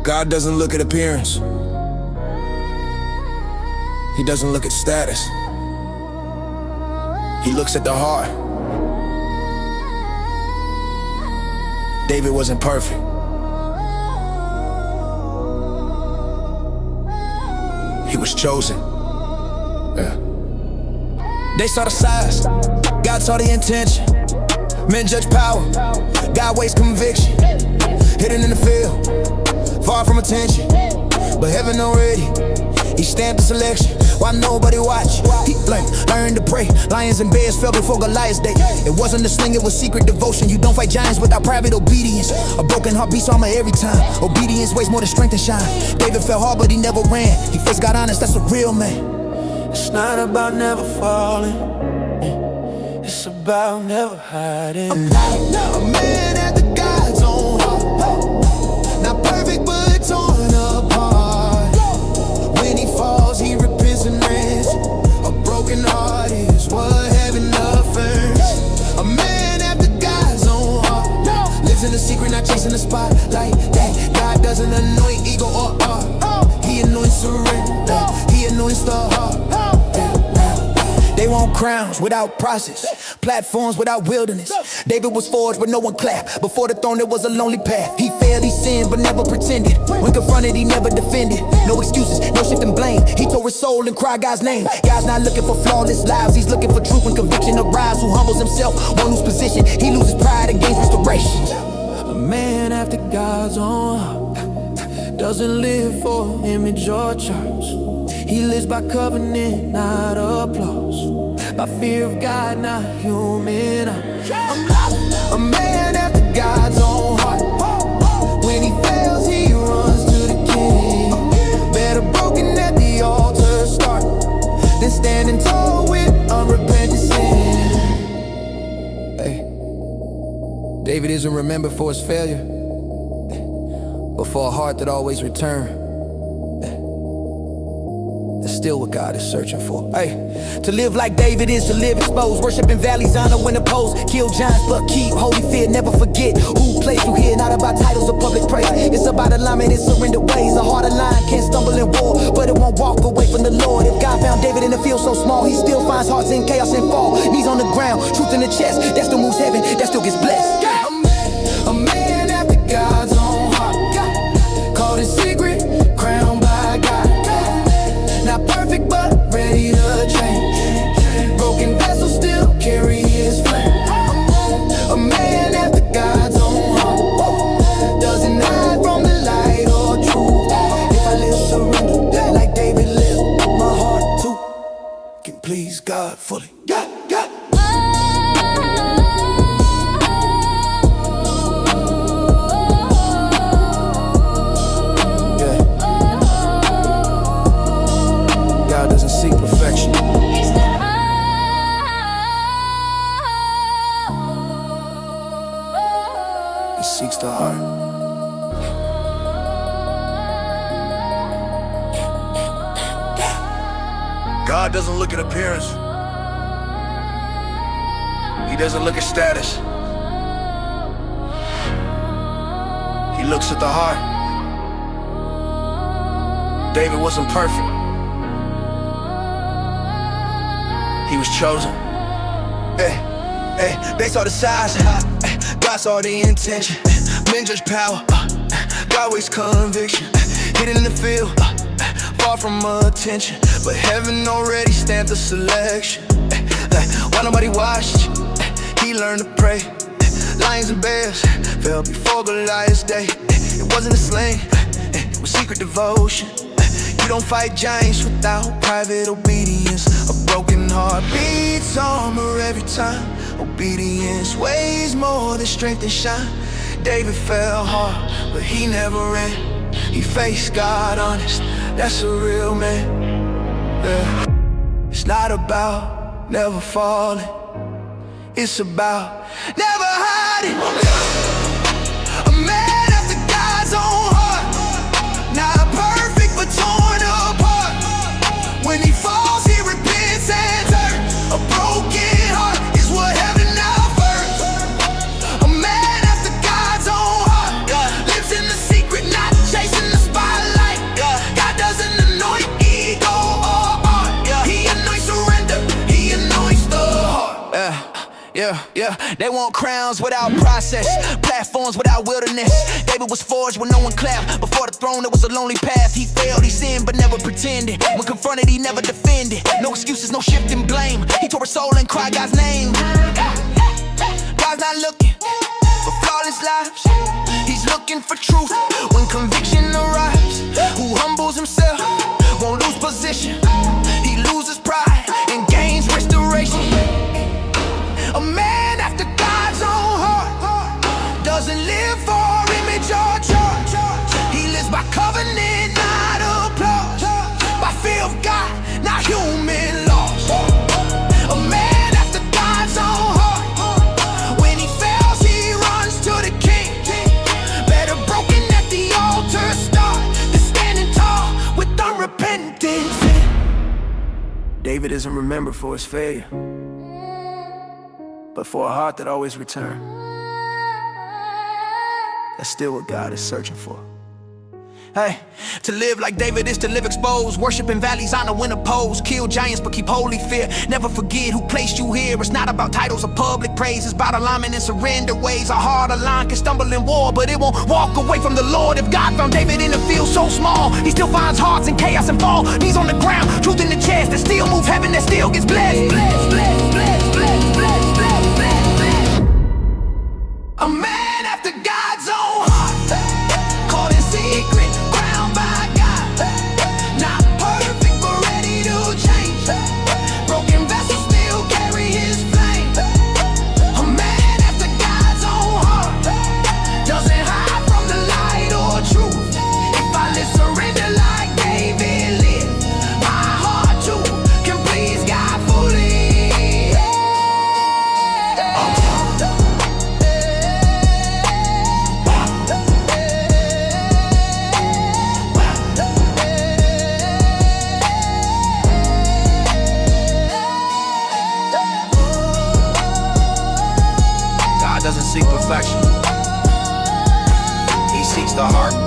God doesn't look at appearance. He doesn't look at status. He looks at the heart. David wasn't perfect. He was chosen. Yeah. They saw the size, God saw the intention. Men judge power, God weighs conviction. Hidden in the field, far from attention, but heaven already, he stamped the selection. Why nobody watch? He learned to pray. Lions and bears fell before Goliath's day. It wasn't a sling, it was secret devotion. You don't fight giants without private obedience. A broken heart beats armor every time. Obedience weighs more than strength and shine. David fell hard, but he never ran. He faced God honest, that's a real man. It's not about never falling, it's about never hiding. A man after God's own heart. Not perfect, but torn apart. When he falls, he repents and rents. A broken heart is what heaven affirms. A man after God's own heart. Lives in the secret, not chasing the spotlight. That God doesn't anoint ego or art. He anoints surrender, he anoints the heart. They want crowns without process, platforms without wilderness. David was forged, but no one clapped. Before the throne, there was a lonely path. He failed, he sinned, but never pretended. When confronted, he never defended. No excuses, no shifting blame. He tore his soul and cried God's name. God's not looking for flawless lives. He's looking for truth and conviction. A rise who humbles himself, won't lose position. He loses pride and gains restoration. A man after God's own heart doesn't live for image or charms. He lives by covenant, not applause. By fear of God, not human. A man after God's own heart. When he fails, he runs to the king. Better broken at the altar start than standing tall with unrepentant sin. Hey, David isn't remembered for his failure, but for a heart that always returned. Still what God is searching for. Hey, to live like David is to live exposed. Worship in valleys, honor when opposed. Kill giants but keep holy fear. Never forget who placed you here. Not about titles or public praise. It's about alignment and surrender ways. A heart aligned can't stumble in war, but it won't walk away from the Lord. If God found David in a field so small, he still finds hearts in chaos and fall. Knees on the ground, truth in the chest. That still moves heaven, that still gets blessed. A man after God's own heart. Called in secret, crowned by God. Not perfect, but ready to change. Broken vessels still carry his flame. A man after God's own heart. Doesn't hide from the light or truth. If I live surrender like David lived, my heart too can please God fully. God. God doesn't seek perfection. He seeks the heart. God doesn't look at appearance. He doesn't look at status. He looks at the heart. David wasn't perfect. He was chosen. They saw the size, God saw the intention. Men judge power, God weighs conviction. Hidden in the field, far from attention, but heaven already stamped the selection. Why nobody watched? He learned to pray. Lions and bears fell before Goliath's day. It wasn't a sling, it was secret devotion. You don't fight giants without private obedience. A broken heart beats armor every time. Obedience weighs more than strength and shine. David fell hard, but he never ran. He faced God honest, that's a real man. Yeah. It's not about never falling, it's about never hiding. A man after God's own heart. Not perfect, but torn apart. When he falls, he repents and turns. A broken heart is what heaven offers. A man after God's own heart. Lives in the secret, not chasing the Yeah, they want crowns without process, platforms without wilderness. David was forged when no one clapped. Before the throne, it was a lonely path. He failed, he sinned, but never pretended. When confronted, he never defended. No excuses, no shifting blame. He tore his soul and cried God's name. God's not looking for flawless lives. He's looking for truth. When conviction arrives, who humbles himself won't lose position. He loses pride and gains restoration. A man after God's own heart doesn't live for image or church. He lives by covenant, not applause. By fear of God, not human laws. A man after God's own heart. When he fails, he runs to the King. Better broken at the altar start than standing tall with unrepentant sin. David isn't remembered for his failure, but for a heart that always returns. That's still what God is searching for. Hey, to live like David is to live exposed. Worship in valleys, honor when opposed. Kill giants but keep holy fear. Never forget who placed you here. It's not about titles or public praise. It's about alignment and surrender ways. A heart aligned can stumble in war, but it won't walk away from the Lord. If God found David in a field so small, he still finds hearts in chaos and fall. Knees on the ground, truth in the chest, that still move heaven, that still gets blessed. A man after God's own heart, called in secret, crowned by God. Not perfect, but ready to change. Broken vessels still carry his flame. A man after God's own heart doesn't hide from the light or truth. If I live surrender like David lived, my heart too can please God fully. God doesn't seek perfection. He seeks the heart.